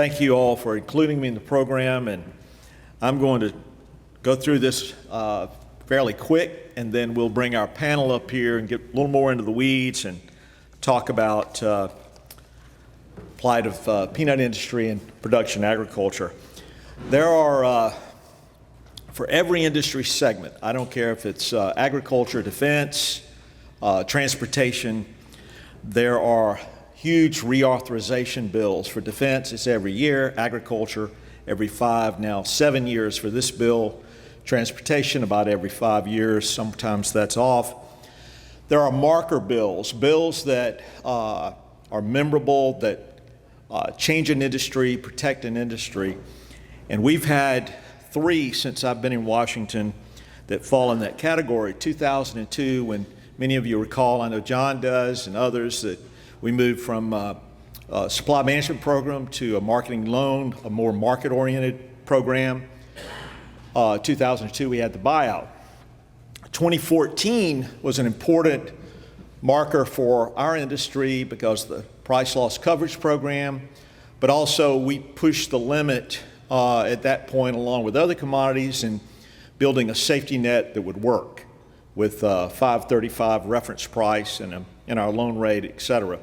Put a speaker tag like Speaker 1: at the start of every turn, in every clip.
Speaker 1: thank you all for including me in the program, and I'm going to go through this fairly quick, and then we'll bring our panel up here and get a little more into the weeds and talk about plight of peanut industry and production agriculture. There are, for every industry segment, I don't care if it's agriculture, defense, transportation, there are huge reauthorization bills. For defense, it's every year. Agriculture, every 5, now 7 years for this bill. Transportation, about every 5 years. Sometimes that's off. There are marker bills, bills that are memorable, that change an industry, protect an industry. And we've had 3 since I've been in Washington that fall in that category. 2002, when many of you recall, I know John does and others, that we moved from a supply management program to a marketing loan, a more market-oriented program. 2002, we had the buyout. 2014 was an important marker for our industry because of the price loss coverage program, but also we pushed the limit at that point along with other commodities in building a safety net that would work with 535 reference price and our loan rate, et cetera.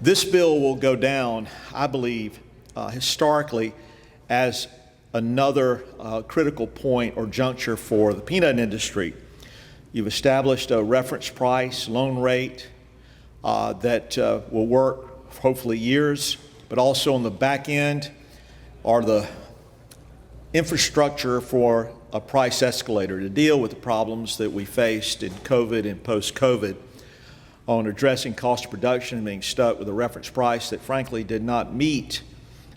Speaker 1: This bill will go down, I believe, historically as another critical point or juncture for the peanut industry. You've established a reference price, loan rate that will work for hopefully years, but also on the back end are the infrastructure for a price escalator to deal with the problems that we faced in COVID and post-COVID on addressing cost of production and being stuck with a reference price that frankly did not meet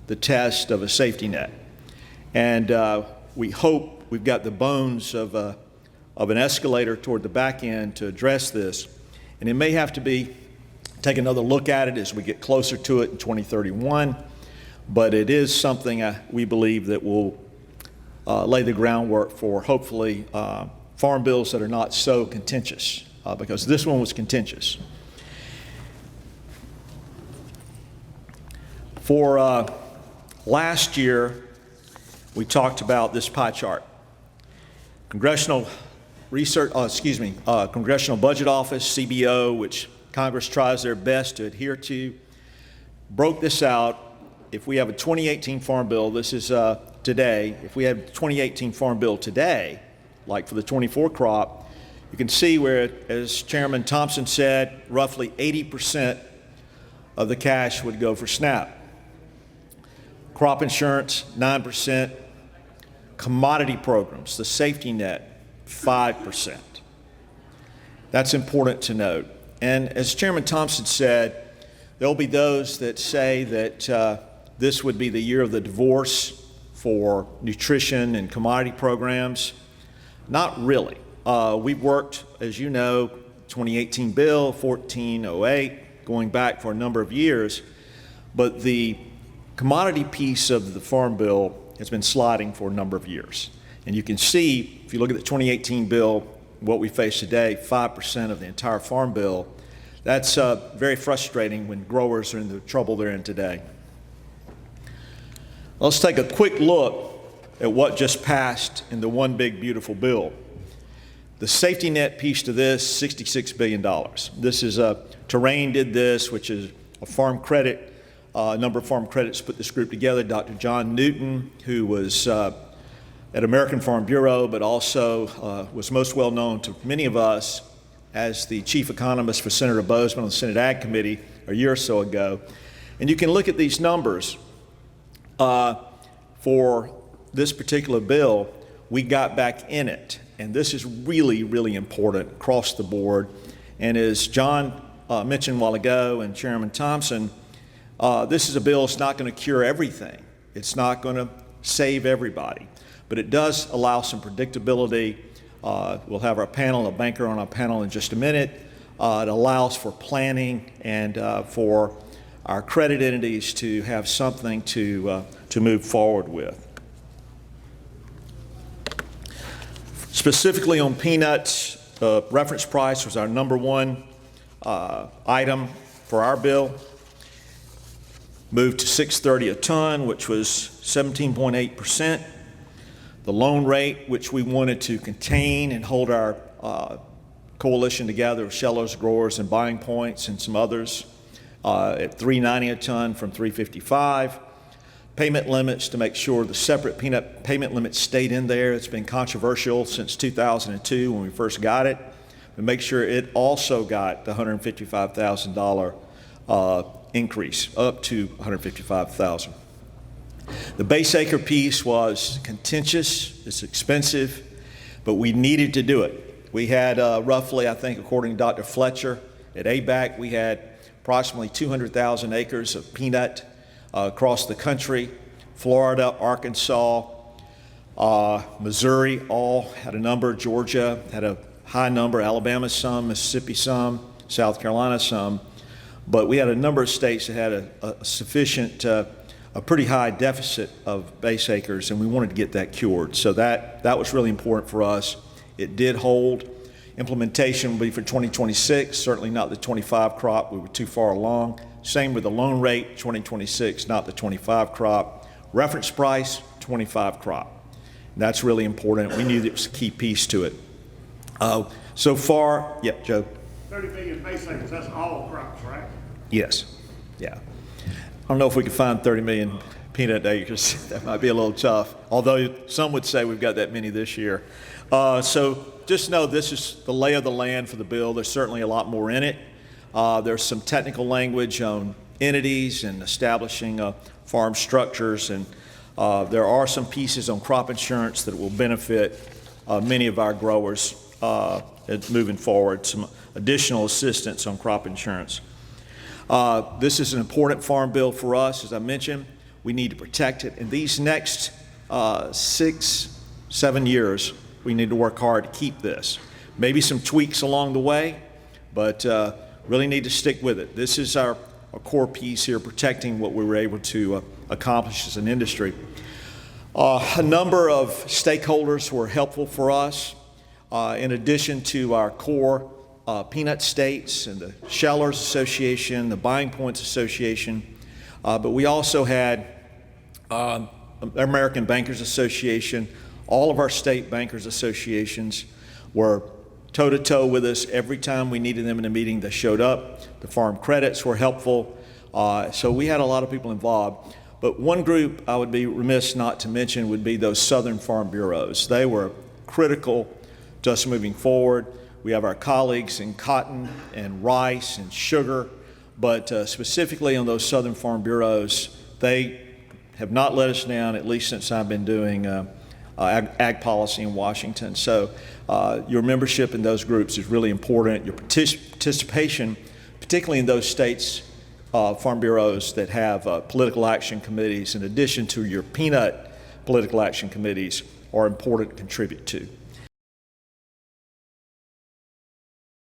Speaker 1: the test of a safety net. And we hope we've got the bones of an escalator toward the back end to address this. And it may have to be, take another look at it as we get closer to it in 2031, but it is something we believe that will lay the groundwork for hopefully farm bills that are not so contentious. Because this one was contentious. For last year, we talked about this pie chart. Congressional Budget Office, CBO, which Congress tries their best to adhere to, broke this out. If we have a 2018 Farm Bill, this is today, if we have a 2018 Farm Bill today, like for the 24 crop, you can see where, as Chairman Thompson said, roughly 80% of the cash would go for SNAP. Crop insurance, 9%. Commodity programs, the safety net, 5%. That's important to note. And as Chairman Thompson said, there'll be those that say that this would be the year of the divorce for nutrition and commodity programs. Not really. We've worked, as you know, 2018 bill, 1408, going back for a number of years, but the commodity piece of the Farm Bill has been sliding for a number of years. And you can see, if you look at the 2018 bill, what we face today, 5% of the entire Farm Bill, that's very frustrating when growers are in the trouble they're in today. Let's take a quick look at what just passed in the One Big Beautiful Bill. The safety net piece to this, $66 billion. This is Terrain did this, which is a farm credit, a number of farm credits put this group together. Dr. John Newton, who was at American Farm Bureau, but also was most well known to many of us as the chief economist for Senator Bozeman on the Senate Ag Committee a year or so ago. And you can look at these numbers. For this particular bill, we got back in it. And this is really, really important across the board. And as John mentioned a while ago and Chairman Thompson, this is a bill that's not going to cure everything. It's not going to save everybody. But it does allow some predictability. We'll have our panel, a banker on our panel in just a minute. It allows for planning and for our credit entities to have something to move forward with. Specifically on peanuts, reference price, was our number one item for our bill. moved to $6.30 a ton, which was 17.8%. The loan rate, which we wanted to contain and hold our coalition together of shellers, growers, and buying points and some others at $3.90 a ton from $3.55. Payment limits to make sure the separate peanut payment limits stayed in there. It's been controversial since 2002 when we first got it. But make sure it also got the $155,000 increase up to $155,000. The base acre piece was contentious, it's expensive, but we needed to do it. We had roughly, I think, according to Dr. Fletcher, at ABAC, we had approximately 200,000 acres of peanut across the country. Florida, Arkansas, Missouri all had a number. Georgia had a high number. Alabama some, Mississippi some, South Carolina some. But we had a number of states that had a sufficient, a pretty high deficit of base acres, and we wanted to get that cured. So that was really important for us. It did hold. Implementation will be for 2026, certainly not the 25 crop. We were too far along. Same with the loan rate, 2026, not the 25 crop. Reference price, 25 crop. And that's really important. We knew that was a key piece to it. So far, yeah, Joe?
Speaker 2: 30 million base acres, that's all crops, right?
Speaker 1: Yes, yeah. I don't know if we could find 30 million peanut acres. That might be a little tough, although some would say we've got that many this year. So just know this is the lay of the land for the bill. There's certainly a lot more in it. There's some technical language on entities and establishing farm structures, and there are some pieces on crop insurance that will benefit many of our growers moving forward, some additional assistance on crop insurance. This is an important farm bill for us. As I mentioned, we need to protect it. In these next 6-7 years, we need to work hard to keep this. Maybe some tweaks along the way, but really need to stick with it. This is our core piece here, protecting what we were able to accomplish as an industry. A number of stakeholders were helpful for us, in addition to our core peanut states and the Shellers Association, the Buying Points Association, but we also had American Bankers Association. All of our state bankers associations were toe-to-toe with us every time we needed them in a meeting. They showed up. The farm credits were helpful. So we had a lot of people involved. But one group I would be remiss not to mention would be those Southern Farm Bureaus. They were critical to us moving forward. We have our colleagues in cotton and rice and sugar, but specifically on those Southern Farm Bureaus, they have not let us down, at least since I've been doing ag policy in Washington. So your membership in those groups is really important. Your participation, particularly in those states, farm bureaus that have political action committees, in addition to your peanut political action committees, are important to contribute to.